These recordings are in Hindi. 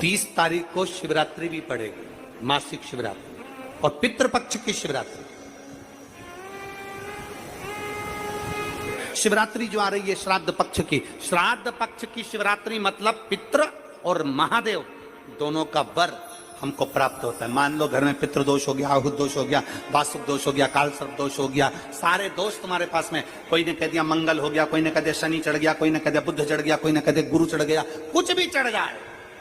30 तारीख को शिवरात्रि भी पड़ेगी, मासिक शिवरात्रि, और पितृपक्ष की शिवरात्रि। शिवरात्रि जो आ रही है श्राद्ध पक्ष की, श्राद्ध पक्ष की शिवरात्रि मतलब पितृ और महादेव दोनों का वर हमको प्राप्त होता है। मान लो घर में पितृदोष हो गया, आहुत दोष हो गया, वासुक दोष हो गया, काल सर्प दोष हो गया, सारे दोष तुम्हारे पास में, कोई ने कह दिया मंगल हो गया, कोई ने कह दिया शनि चढ़ गया, कोई ने कह दिया बुध चढ़ गया, कोई ने कह दिया गुरु चढ़ गया, कुछ भी चढ़ जाए,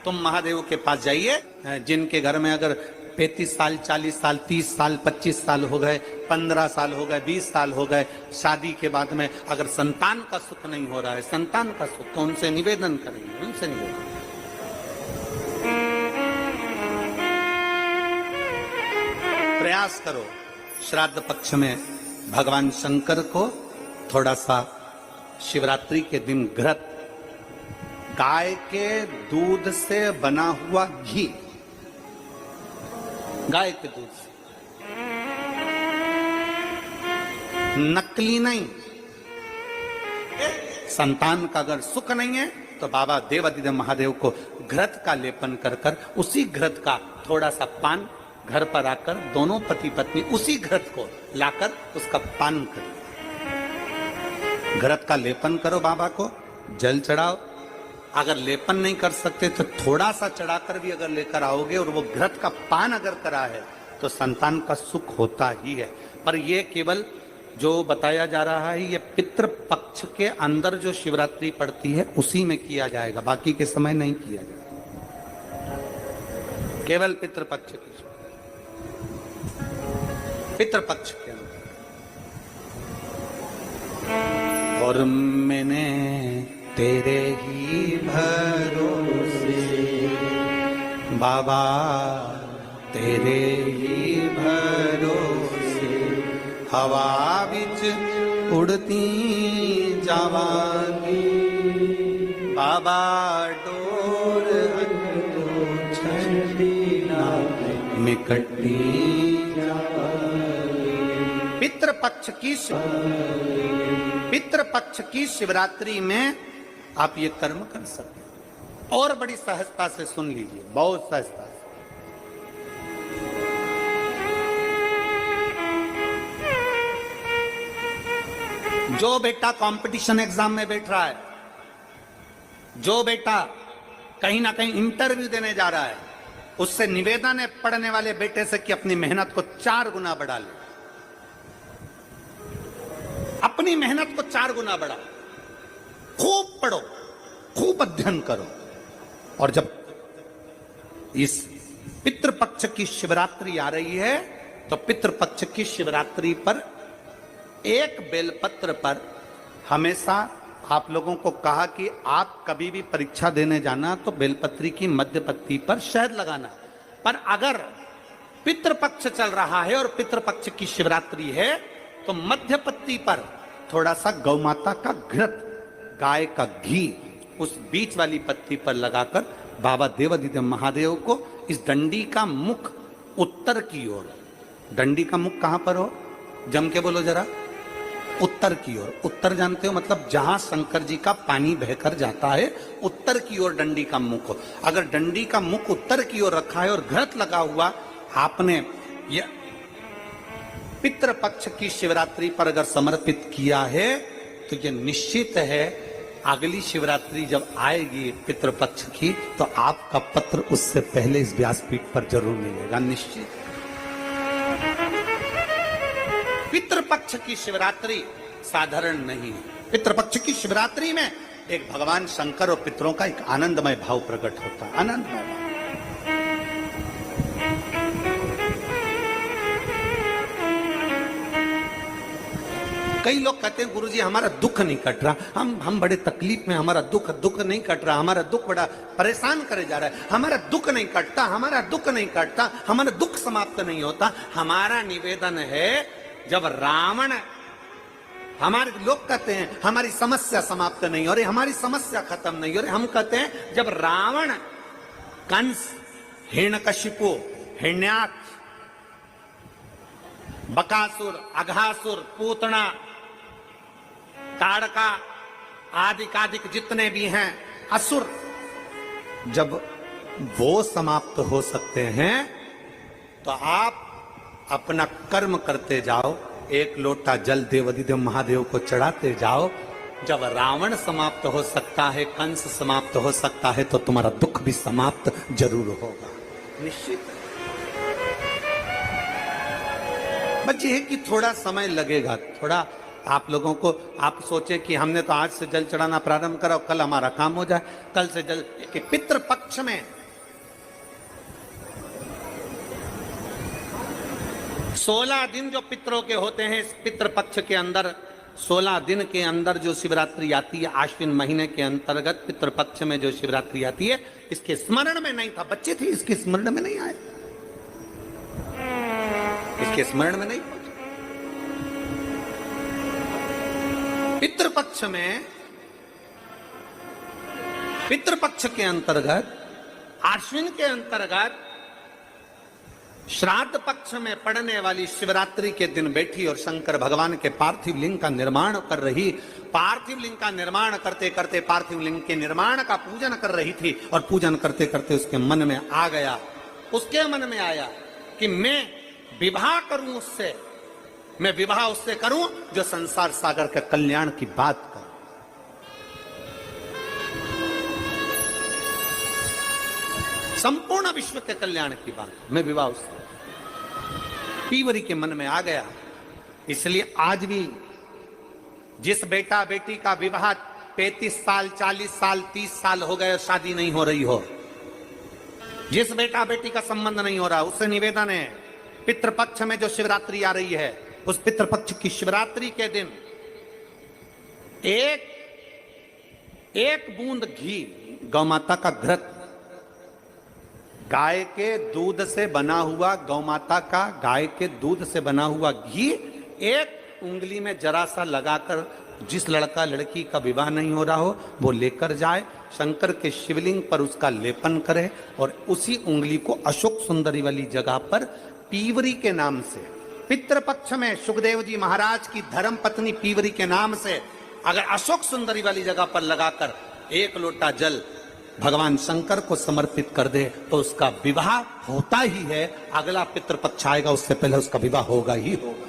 तुम महादेव के पास जाइए। जिनके घर में अगर 35 साल, 40 साल, 30 साल, 25 साल हो गए, 15 साल हो गए, 20 साल हो गए, शादी के बाद में अगर संतान का सुख नहीं हो रहा है, संतान का सुख, तो उनसे निवेदन करेंगे, उनसे निवेदन। प्रयास करो श्राद्ध पक्ष में भगवान शंकर को थोड़ा सा शिवरात्रि के दिन घृत, गाय के दूध से बना हुआ घी, गाय के दूध से, नकली नहीं। संतान का अगर सुख नहीं है तो बाबा देवादिदेव महादेव को घृत का लेपन कर कर उसी घृत का थोड़ा सा पान घर पर आकर दोनों पति पत्नी उसी घृत को लाकर उसका पान करो। घृत का लेपन करो, बाबा को जल चढ़ाओ। अगर लेपन नहीं कर सकते तो थोड़ा सा चढ़ाकर भी अगर लेकर आओगे और वो घृत का पान अगर करा है तो संतान का सुख होता ही है। पर ये केवल जो बताया जा रहा है ये पितृपक्ष के अंदर जो शिवरात्रि पड़ती है उसी में किया जाएगा, बाकी के समय नहीं किया जाएगा, केवल पितृपक्ष की, पितृपक्ष के अंदर। और मैंने तेरे ही भरोसे बाबा, तेरे ही भरोसे हवा बिच उड़ती जावांगी बाबा, डोर मिकटी। पितृपक्ष की शिवरात्रि में आप ये कर्म कर सकते हैं। और बड़ी सहजता से सुन लीजिए, बहुत सहजता से। जो बेटा कंपटीशन एग्जाम में बैठ रहा है, जो बेटा कहीं ना कहीं इंटरव्यू देने जा रहा है, उससे निवेदन है पढ़ने वाले बेटे से कि अपनी मेहनत को 4 गुना बढ़ा ले, अपनी मेहनत को 4 गुना बढ़ाओ, खूब पढ़ो, खूब अध्ययन करो। और जब इस पितृपक्ष की शिवरात्रि आ रही है तो पितृपक्ष की शिवरात्रि पर एक बेलपत्र पर हमेशा आप लोगों को कहा कि आप कभी भी परीक्षा देने जाना तो बेलपत्री की मध्य पत्ती पर शहद लगाना। पर अगर पितृपक्ष चल रहा है और पितृपक्ष की शिवरात्रि है तो मध्य पत्ती पर थोड़ा सा गौ माता का घृत, गाय का घी उस बीच वाली पत्ती पर लगाकर बाबा देवादिदेव महादेव को इस डंडी का मुख उत्तर की ओर, डंडी का मुख कहां पर हो, जम के बोलो जरा, उत्तर की ओर। उत्तर जानते हो मतलब जहां शंकर जी का पानी बहकर जाता है, उत्तर की ओर डंडी का मुख हो। अगर डंडी का मुख उत्तर की ओर रखा है और घृत लगा हुआ आपने ये पितृपक्ष की शिवरात्रि पर अगर समर्पित किया है तो ये निश्चित है अगली शिवरात्रि जब आएगी पितृपक्ष की तो आपका पत्र उससे पहले इस व्यासपीठ पर जरूर मिलेगा, निश्चित। पितृपक्ष की शिवरात्रि साधारण नहीं है। पितृपक्ष की शिवरात्रि में एक भगवान शंकर और पितरों का एक आनंदमय भाव प्रकट होता है, आनंदमय भाव। कई लोग कहते हैं गुरुजी हमारा दुख नहीं कट रहा, हम बड़े तकलीफ में, हमारा दुख नहीं कट रहा, हमारा दुख बड़ा परेशान करे जा रहा है, हमारा दुख नहीं कटता, हमारा दुख नहीं कटता, हमारा दुख समाप्त नहीं होता। हमारा निवेदन है जब रावण, हमारे लोग कहते हैं हमारी समस्या समाप्त नहीं हो रही, हमारी समस्या खत्म नहीं हो रही, हम कहते हैं जब रावण, कंस, हिरण्यकशिपु, हिरण्याक्ष, बकासुर, अघासुर, पूतना, ताड़का आदि जितने भी हैं असुर, जब वो समाप्त हो सकते हैं तो आप अपना कर्म करते जाओ, एक लोटा जल देवाधिदेव महादेव को चढ़ाते जाओ। जब रावण समाप्त हो सकता है, कंस समाप्त हो सकता है, तो तुम्हारा दुख भी समाप्त जरूर होगा, निश्चित। बस ये कि थोड़ा समय लगेगा, थोड़ा आप लोगों को, आप सोचे कि हमने तो आज से जल चढ़ाना प्रारंभ करा, कल हमारा काम हो जाए, कल से जल कि पितृ पक्ष में 16 दिन जो पितरों के होते हैं, इस पितृ पक्ष के अंदर 16 दिन के अंदर जो शिवरात्रि आती है, आश्विन महीने के अंतर्गत पितृपक्ष में जो शिवरात्रि आती है, इसके स्मरण में नहीं था, बच्चे थे, इसके स्मरण में नहीं आए, इसके स्मरण में नहीं पहुंचे। पितृपक्ष में, पितृपक्ष के अंतर्गत, आश्विन के अंतर्गत श्राद्ध पक्ष में पड़ने वाली शिवरात्रि के दिन बैठी और शंकर भगवान के पार्थिव लिंग का निर्माण कर रही, पार्थिव लिंग का निर्माण करते करते पार्थिव लिंग के निर्माण का पूजन कर रही थी, और पूजन करते करते उसके मन में आ गया, उसके मन में आया कि मैं विवाह करूं उससे, मैं विवाह उससे करूं जो संसार सागर के कल्याण की बात करे। संपूर्ण विश्व के कल्याण की बात, मैं विवाह उससे, पीवरी के मन में आ गया। इसलिए आज भी जिस बेटा बेटी का विवाह 35 साल 40 साल 30 साल हो गए, शादी नहीं हो रही हो, जिस बेटा बेटी का संबंध नहीं हो रहा, उससे निवेदन है, पितृपक्ष में जो शिवरात्रि आ रही है, उस पितृपक्ष की शिवरात्रि के दिन एक बूंद घी, गौ माता का घृत, गाय के दूध से बना हुआ, गौ माता का गाय के दूध से बना हुआ घी एक उंगली में जरा सा लगाकर, जिस लड़का लड़की का विवाह नहीं हो रहा हो वो लेकर जाए, शंकर के शिवलिंग पर उसका लेपन करे, और उसी उंगली को अशोक सुंदरी वाली जगह पर पीवरी के नाम से, पितृपक्ष में सुखदेव जी महाराज की धर्म पत्नी पीवरी के नाम से अगर अशोक सुंदरी वाली जगह पर लगाकर एक लोटा जल भगवान शंकर को समर्पित कर दे, तो उसका विवाह होता ही है। अगला पितृपक्ष आएगा, उससे पहले उसका विवाह होगा ही होगा।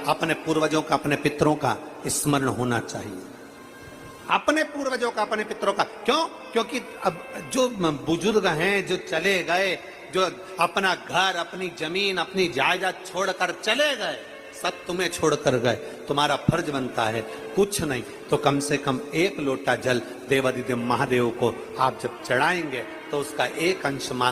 अपने पूर्वजों का, अपने पितरों का स्मरण होना चाहिए, अपने पूर्वजों का, अपने पितरों का। क्यों? क्योंकि अब जो बुजुर्ग हैं, जो चले गए, जो अपना घर, अपनी जमीन, अपनी जायदाद छोड़कर चले गए, सब तुम्हें छोड़कर गए, तुम्हारा फर्ज बनता है, कुछ नहीं तो कम से कम एक लोटा जल देवाधिदेव महादेव को आप जब चढ़ाएंगे तो उसका एक अंश मात्र